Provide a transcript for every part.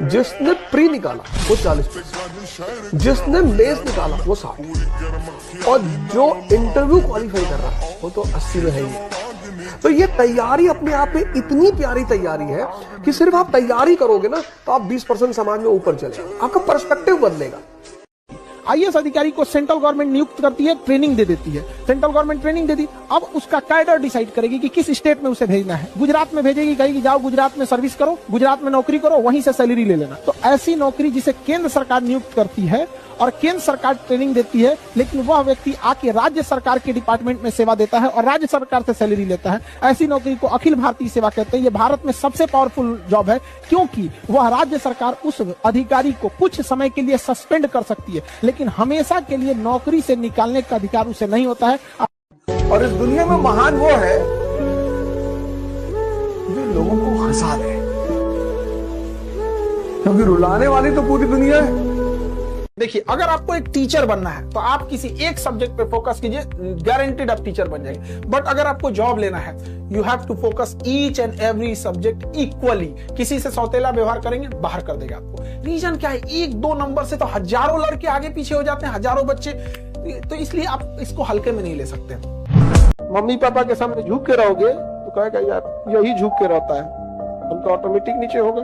जिसने प्री निकाला वो 40%, जिसने मेंस निकाला वो 60%, और जो इंटरव्यू क्वालिफाई कर रहा है वो तो 80 में है ही। तो ये तैयारी अपने आप में इतनी प्यारी तैयारी है कि सिर्फ आप तैयारी करोगे ना तो आप 20% समाज में ऊपर चले, आपका पर्सपेक्टिव बदलेगा। आईएएस अधिकारी को सेंट्रल गवर्नमेंट नियुक्त करती है, ट्रेनिंग दे देती है, सेंट्रल गवर्नमेंट ट्रेनिंग दे दी। अब उसका कैडर डिसाइड करेगी कि किस स्टेट में उसे भेजना है। गुजरात में भेजेगी, कहेगी जाओ गुजरात में सर्विस करो, गुजरात में नौकरी करो, वहीं से सैलरी ले लेना। तो ऐसी नौकरी जिसे केंद्र सरकार नियुक्त करती है और केंद्र सरकार ट्रेनिंग देती है, लेकिन वह व्यक्ति आके राज्य सरकार के डिपार्टमेंट में सेवा देता है और राज्य सरकार से सैलरी लेता है, ऐसी नौकरी को अखिल भारतीय सेवा कहते हैं। ये भारत में सबसे पावरफुल जॉब है, क्योंकि वह राज्य सरकार उस अधिकारी को कुछ समय के लिए सस्पेंड कर सकती है, लेकिन हमेशा के लिए नौकरी से निकालने का अधिकार उसे नहीं होता है। और इस दुनिया में महान वो है जो लोगों को हंसा दे, क्योंकि रुलाने वाली तो पूरी दुनिया है। देखिए, अगर आपको एक टीचर बनना है तो आप किसी एक सब्जेक्ट पे फोकस कीजिए, गारंटीड आप टीचर बन जाएंगे। बट अगर आपको जॉब लेना है, you have to focus each and every subject equally. किसी से सौतेला व्यवहार करेंगे, बाहर कर देगा आपको। रीजन क्या है? एक दो नंबर से तो हजारों लड़के आगे पीछे हो जाते हैं, हजारों बच्चे। तो इसलिए आप इसको हल्के में नहीं ले सकते। मम्मी पापा के सामने झुक के रहोगे तो कहेगा यार यही झुक के रहता है, हम तो ऑटोमेटिक नीचे होगा।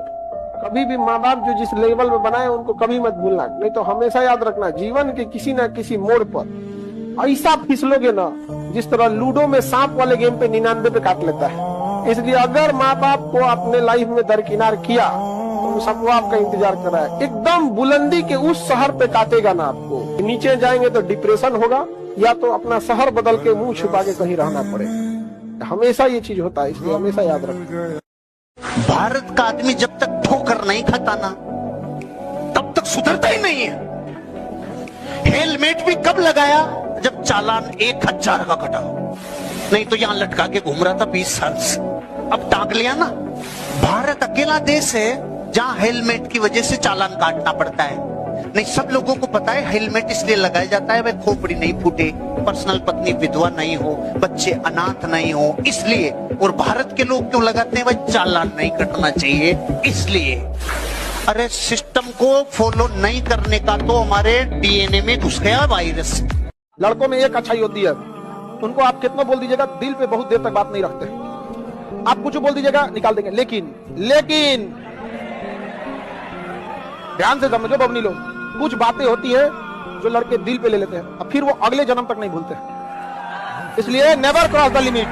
कभी भी माँ बाप जो जिस लेवल में बनाए उनको कभी मत भूलना, नहीं तो हमेशा याद रखना जीवन के किसी न किसी मोड़ पर ऐसा फिसलोगे ना जिस तरह लूडो में सांप वाले गेम पे 99 पे काट लेता है। इसलिए अगर माँ बाप को अपने लाइफ में दरकिनार किया तो सबको आपका इंतजार कर रहा है। एकदम बुलंदी के उस शहर पे काटेगा ना आपको, नीचे जाएंगे तो डिप्रेशन होगा या तो अपना शहर बदल के मुंह छुपा के कहीं रहना पड़ेगा। हमेशा ये चीज होता है, इसलिए हमेशा याद रखना। भारत का आदमी जब तक ठोकर नहीं खाता ना तब तक सुधरता ही नहीं है। हेलमेट भी कब लगाया? जब चालान 1000 का कटा, नहीं तो यहां लटका के घूम रहा था 20 साल से, अब टांग लिया ना। भारत अकेला देश है जहां हेलमेट की वजह से चालान काटना पड़ता है। नहीं, सब लोगों को पता है हेलमेट इसलिए लगाया जाता है भाई खोपड़ी नहीं फूटे, पर्सनल पत्नी विधवा नहीं हो, बच्चे अनाथ नहीं हो, इसलिए। और भारत के लोग क्यों लगाते हैं भाई? चालान नहीं कटना चाहिए इसलिए। अरे सिस्टम को फॉलो नहीं करने का तो हमारे डीएनए में घुस गया वायरस। लड़कों में एक अच्छाई होती है, उनको आप कितना बोल दीजिएगा दिल पे बहुत देर तक बात नहीं रखते। आप कुछ बोल दीजिएगा निकाल देंगे, लेकिन ध्यान से समझो बबनी लोग, कुछ बातें होती है जो लड़के दिल पे ले लेते हैं और फिर वो अगले जन्म तक नहीं भूलते। इसलिए नेवर क्रॉस द लिमिट।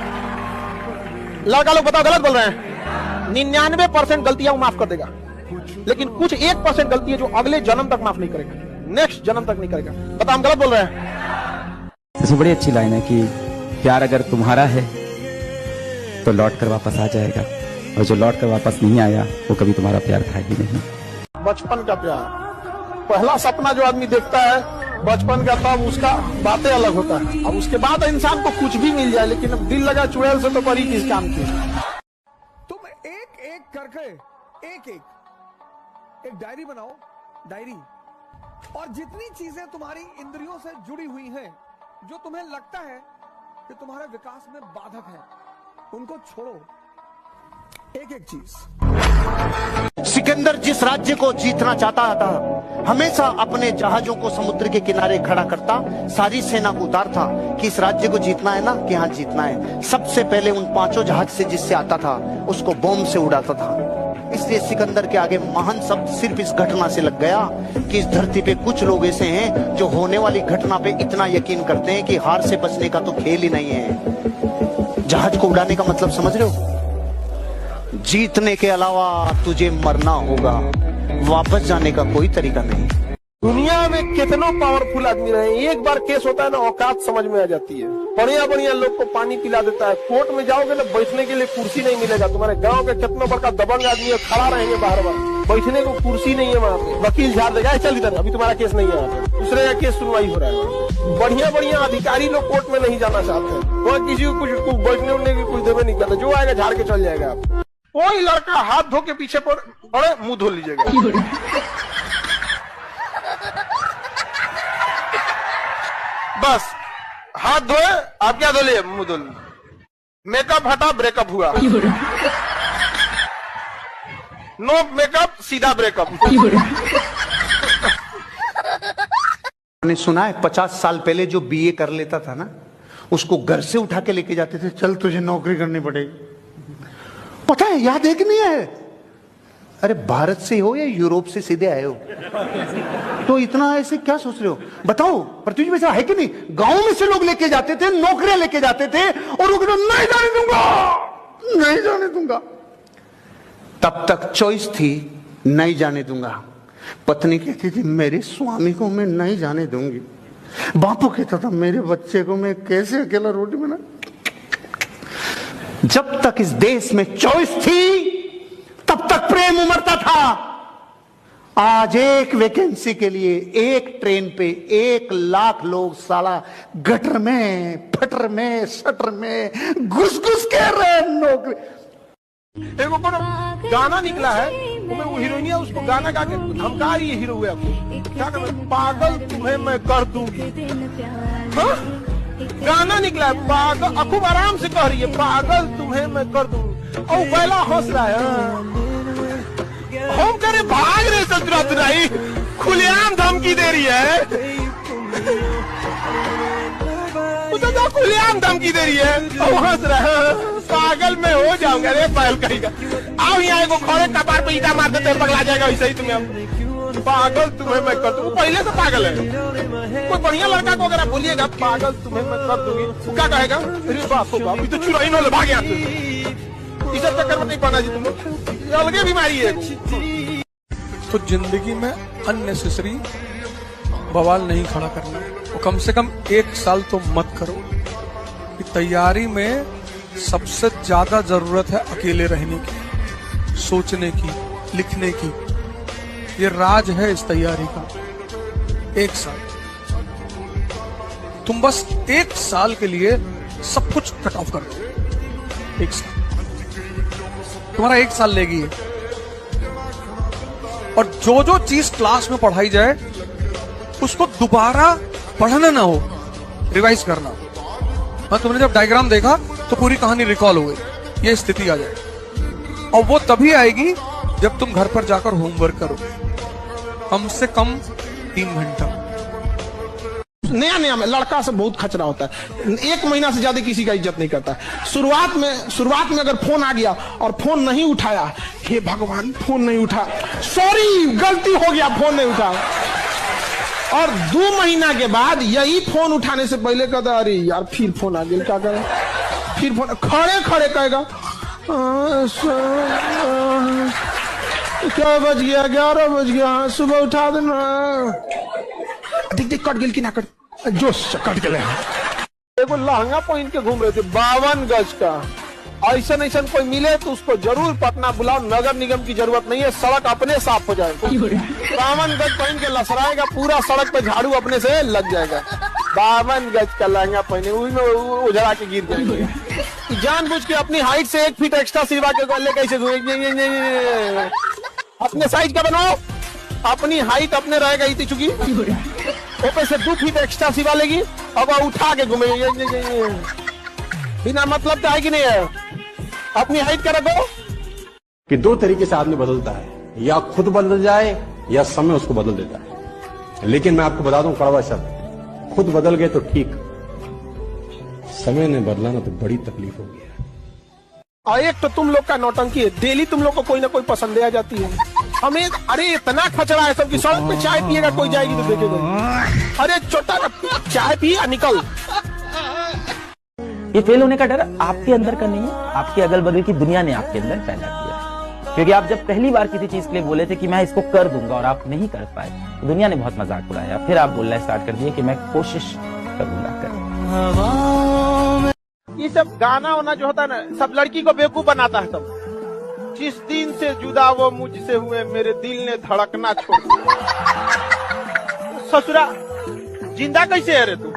लड़का लोग बताओ गलत बोल रहे हैं। 99% गलतियां वो माफ कर देगा, लेकिन कुछ 1% गलती है जो अगले जन्म तक माफ नहीं करेगा, नेक्स्ट जन्म तक नहीं करेगा। बताओ हम गलत बोल रहे हैं। इसमें बड़ी अच्छी लाइन है कि प्यार अगर तुम्हारा है तो लौट कर वापस आ जाएगा, और जो लौट कर वापस नहीं आया वो कभी तुम्हारा प्यार था ही नहीं। बचपन का प्यार, पहला सपना जो आदमी देखता है बचपन का, तब उसका बातें अलग होता है। अब उसके बाद इंसान को कुछ भी मिल जाए, लेकिन अब दिल लगा चुड़ैल से तो बड़ी किस काम की। तुम एक एक करके एक डायरी बनाओ, डायरी, और जितनी चीजें तुम्हारी इंद्रियों से जुड़ी हुई हैं, जो तुम्हें लगता है कि तुम्हारे विकास में बाधक है, उनको छोड़ो, एक एक चीज। सिकंदर जिस राज्य को जीतना चाहता था, हमेशा अपने जहाजों को समुद्र के किनारे खड़ा करता, सारी सेना को उतारता कि इस राज्य को जीतना है ना, कि हाँ जीतना है। सबसे पहले उन 5 जहाज से जिससे आता था उसको बॉम्ब से उड़ाता था। इसलिए सिकंदर के आगे महान शब्द सिर्फ इस घटना से लग गया कि इस धरती पे कुछ लोग ऐसे हैं जो होने वाली घटना पे इतना यकीन करते हैं कि हार से बचने का तो खेल ही नहीं है। जहाज को उड़ाने का मतलब समझ रहे हो? जीतने के अलावा तुझे मरना होगा, वापस जाने का कोई तरीका नहीं। दुनिया में कितनों पावरफुल आदमी रहे, एक बार केस होता है ना, औकात समझ में आ जाती है। बढ़िया लोग को पानी पिला देता है। कोर्ट में जाओगे ना, बैठने के लिए कुर्सी नहीं मिलेगा। तुम्हारे गांव के कितना बड़का दबंग आदमी है, खड़ा रहेंगे बार, बैठने को कुर्सी नहीं है वहाँ पे। वकील झाड़ देगा, चल इधर, अभी तुम्हारा केस नहीं है, दूसरे का केस सुनवाई हो रहा है। बढ़िया अधिकारी लोग कोर्ट में नहीं जाना चाहते हैं, वहाँ किसी को कुछ बैठने उठने की कुछ देवे नहीं करता, जो आएगा झाड़ के चल जाएगा। आप कोई लड़का हाथ धो के पीछे पर बड़े मुंह धो लीजिएगा। बस हाथ धोए, आप क्या धो लिए? मुंह धो लिए। मेकअप हटा, ब्रेकअप हुआ। नो मेकअप सीधा ब्रेकअप। मैंने सुना है 50 साल पहले जो बीए कर लेता था ना, उसको घर से उठा के लेके जाते थे, चल तुझे नौकरी करनी पड़ेगी। पता है, याद है कि नहीं है? अरे भारत से हो या यूरोप से सीधे आए हो, तो इतना ऐसे क्या सोच रहे हो? बताओ पृथ्वी में ऐसा है कि नहीं? गांव में से लोग लेके जाते थे, नौकरियां लेके जाते थे, और वो कहते नहीं जाने दूंगा, नहीं जाने दूंगा। तब तक चॉइस थी, नहीं जाने दूंगा। पत्नी कहती थी मेरे स्वामी को मैं नहीं जाने दूंगी। बापू कहता था मेरे बच्चे को मैं कैसे अकेला रोटी बना। जब तक इस देश में चॉइस थी तब तक प्रेम उमड़ता था। आज एक वैकेंसी के लिए एक ट्रेन पे 1 लाख लोग साला गटर में, फटर में, शटर में घुस घुस के रहे नौकरी। देखो गाना निकला है, तुम्हें वो हीरोइन है, उसको गाना गा के धमका रही है हीरो हुए आपको, क्या कर, पागल तुम्हें मैं कर दूंगी। हाँ? गाना निकला है, पागल, खूब आराम से कह रही है पागल तुम्हें मैं कर दूंगी, और पहला हंस रहा है। हम करे भाग रहे ससुराल नहीं, खुलेआम धमकी दे रही है, तो खुलेआम धमकी दे रही है, और हंस रहा है, पागल मैं हो जाऊंगा। रे पायल कहेगा, आओ यहाँ को खड़े कपार पे ईटा मार देते पगला जाएगा, वैसे ही तुम्हें पागल तुम्हें मैं कर दूंगी। पहले से पागल है। कोई बढ़िया लड़का को अगर आप बोलिएगा पागल तुम्हें मैं कर दूंगी, वो क्या कहेगा? अरे बाप रे बाप, तो चुराई न भाग यहाँ से, इस चक्कर में नहीं पाना जी, तुम अलगे बीमारी है। तो जिंदगी में अननेसेसरी बवाल नहीं खड़ा करना, और कम से कम 1 साल तो मत करो। कि तैयारी में सबसे ज्यादा जरूरत है अकेले रहने की, सोचने की, लिखने की। ये राज है इस तैयारी का। 1 साल तुम बस 1 साल के लिए सब कुछ कट ऑफ कर दो। 1 साल तुम्हारा 1 साल लेगी है, और जो चीज क्लास में पढ़ाई जाए उसको दोबारा पढ़ना ना हो, रिवाइज करना। हाँ, तुमने जब डायग्राम देखा तो पूरी कहानी रिकॉल हो गई, ये स्थिति आ जाए। और वो तभी आएगी जब तुम घर पर जाकर होमवर्क करो, कम से कम 3 घंटा। नया नया में लड़का से बहुत खचरा होता है, 1 महीना से ज्यादा किसी का इज्जत नहीं करता। शुरुआत में अगर फोन आ गया और फोन नहीं उठाया, हे भगवान फोन नहीं उठा, सॉरी गलती हो गया, फोन नहीं उठा। और 2 महीना के बाद यही फोन उठाने से पहले कहता अरे यार फिर फोन आ गया, क्या करें? फिर फोन खड़े खड़े कहेगा क्या बज गया, 11 बज गया, सुबह उठा देना। देख देख कट गेल कि ना कट, जोश कट गए। एगो लहंगा पहन के घूम रहे थे 52 गज का, ऐसा ऐसा कोई मिले तो उसको जरूर पटना बुलाओ, नगर निगम की जरूरत नहीं है, सड़क अपने साफ हो जाएगा। 52 गज पहन के लसराएगा, पूरा सड़क पे झाड़ू अपने से लग जाएगा। 52 गज का लहंगा पहने उजड़ा के गिर जाएगा। जानबूझ के अपनी हाइट से 1 फीट एक्स्ट्रा सिलवा के गले कैसे अपने साइज का बनाओ, अपनी हाइट अपने रहेगा इतनी चुकी, ऊपर से 2 फीट एक्स्ट्रा सिवा लेगी, अब उठा के घूमेगी बिना मतलब का है कि नहीं है? अपनी हाइट का रखो। कि 2 तरीके से आदमी बदलता है, या खुद बदल जाए या समय उसको बदल देता है। लेकिन मैं आपको बता दूं कड़वा शब्द, खुद बदल गए तो ठीक, समय ने बदला ना तो बड़ी तकलीफ होगी। और एक तो तुम लोग का नौटंकी है, डेली तुम लोग को कोई ना कोई पसंद आ जाती है हमें। अरे इतना खचरा है सबकी, सड़क पे चाय पिएगा कोई जाएगी तो देखेगा, अरे छोटा चाय पी निकल। ये फेल होने का डर आपके अंदर का नहीं है, आपके अगल बगल की दुनिया ने आपके अंदर पैदा किया। क्योंकि आप जब पहली बार किसी चीज के लिए बोले थे कि मैं इसको कर दूंगा और आप नहीं कर पाए, तो दुनिया ने बहुत मजाक उड़ाया। फिर आप बोलना स्टार्ट कर दिए कि मैं कोशिश करूंगा कर। ये सब गाना वाना जो होता है ना, सब लड़की को बेवकूफ बनाता है। सब जिस दिन से जुदा वो मुझसे हुए, मेरे दिल ने धड़कना छोड़ दिया। ससुरा जिंदा कैसे है रे तू?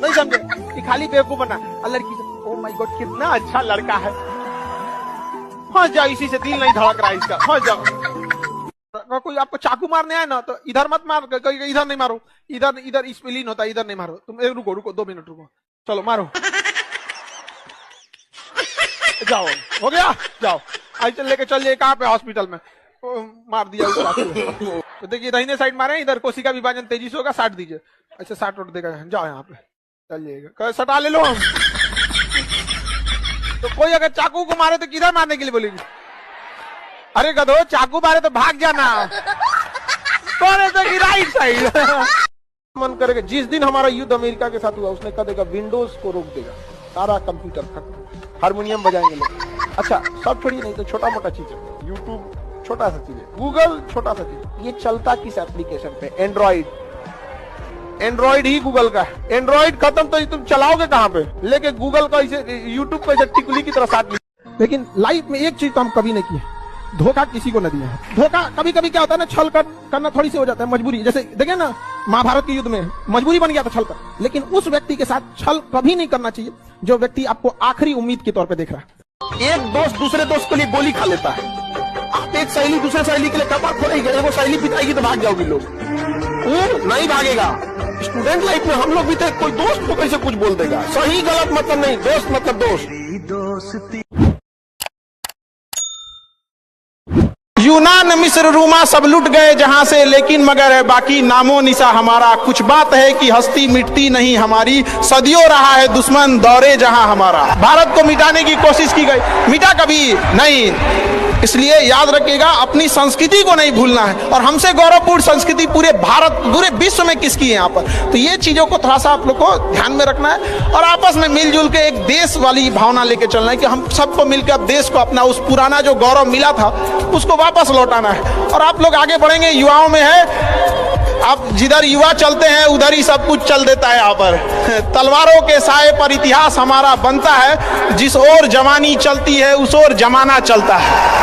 नहीं समझे कि खाली बेवकूफ बना। लड़की से ओ माय गॉड कितना अच्छा लड़का है, फंस जाओ, इसी से दिल नहीं धड़क रहा है इसका, फंस जाओ। कोई आपको चाकू मारने आए ना तो इधर मत मार, इधर नहीं मारो, इधर इस पे लीन होता है, इधर नहीं मारो। तुम रुको 2 मिनट रुको, चलो मारो। जाओ, हो गया, जाओ। आज लेके चल जाए कहाँ पे हॉस्पिटल में, मार दिया उस चाकू। तो देखिए दाहिने साइड मारे, इधर कोशिका विभाजन तेजी से होगा, 60 दीजिए। अच्छा 60 उठ देगा, जाओ यहाँ पे चल जाएगा, सटा ले लो हम। तो कोई अगर चाकू को मारे तो किधर मारने के लिए बोलेगी? अरे गधो, चाकू मारे तो भाग जाना, कौन से की राइट साइड। मन करेगा जिस दिन हमारा युद्ध अमेरिका के साथ हुआ, उसने कह देगा विंडोज को रोक देगा, सारा कंप्यूटर खत्म, हारमोनियम बजाएंगे लोग। अच्छा सब छोड़िए, नहीं तो छोटा मोटा चीज है, यूट्यूब छोटा सा चीज है, गूगल छोटा सा चीज। ये चलता किस एप्लीकेशन पे? एंड्रॉइड ही गूगल का है। एंड्रॉइड खत्म तो तुम चलाओगे कहाँ पे? लेके गूगल का इसे, यूट्यूब को इसे टिकुली की तरह साथ। लेकिन लाइफ में एक चीज तो हम कभी नहीं किए, धोखा किसी को न दिया है। धोखा कभी कभी क्या होता है ना, छल करना थोड़ी सी हो जाता है, मजबूरी। जैसे देखे ना महाभारत के युद्ध में मजबूरी बन गया था छल कर, लेकिन उस व्यक्ति के साथ छल कभी नहीं करना चाहिए जो व्यक्ति आपको आखिरी उम्मीद के तौर पे देख रहा है। एक दोस्त दूसरे दोस्त के लिए गोली खा लेता है, आप एक सहेली दूसरे सहेली के लिए कपाट खोलेंगे, वो सहेली पिटाएगी तो भाग जाओगे लोग, वो नहीं भागेगा। स्टूडेंट लाइफ में हम लोग भी थे, कोई दोस्त को कैसे कुछ बोल देगा, सही गलत मतलब नहीं, दोस्त मतलब दोस्त। यूनान मिस्र रोमा सब लुट गए जहां से, लेकिन मगर है बाकी नामो निशा हमारा। कुछ बात है कि हस्ती मिटती नहीं हमारी, सदियों रहा है दुश्मन दौरे जहां हमारा। भारत को मिटाने की कोशिश की गई, मिटा कभी नहीं। इसलिए याद रखिएगा, अपनी संस्कृति को नहीं भूलना है। और हमसे गौरवपूर्ण संस्कृति पूरे भारत, पूरे विश्व में किसकी है यहाँ पर, तो ये चीजों को थोड़ा सा आप लोग को ध्यान में रखना है और आपस में मिलजुल के एक देश वाली भावना लेके चलना है कि हम सबको मिलकर अब देश को अपना उस पुराना जो गौरव मिला था उसको वापस लौटाना है। और आप लोग आगे बढ़ेंगे, युवाओं में है, अब जिधर युवा चलते हैं उधर ही सब कुछ चल देता है। यहाँ पर तलवारों के साए पर इतिहास हमारा बनता है, जिस ओर जवानी चलती है उस ओर जमाना चलता है।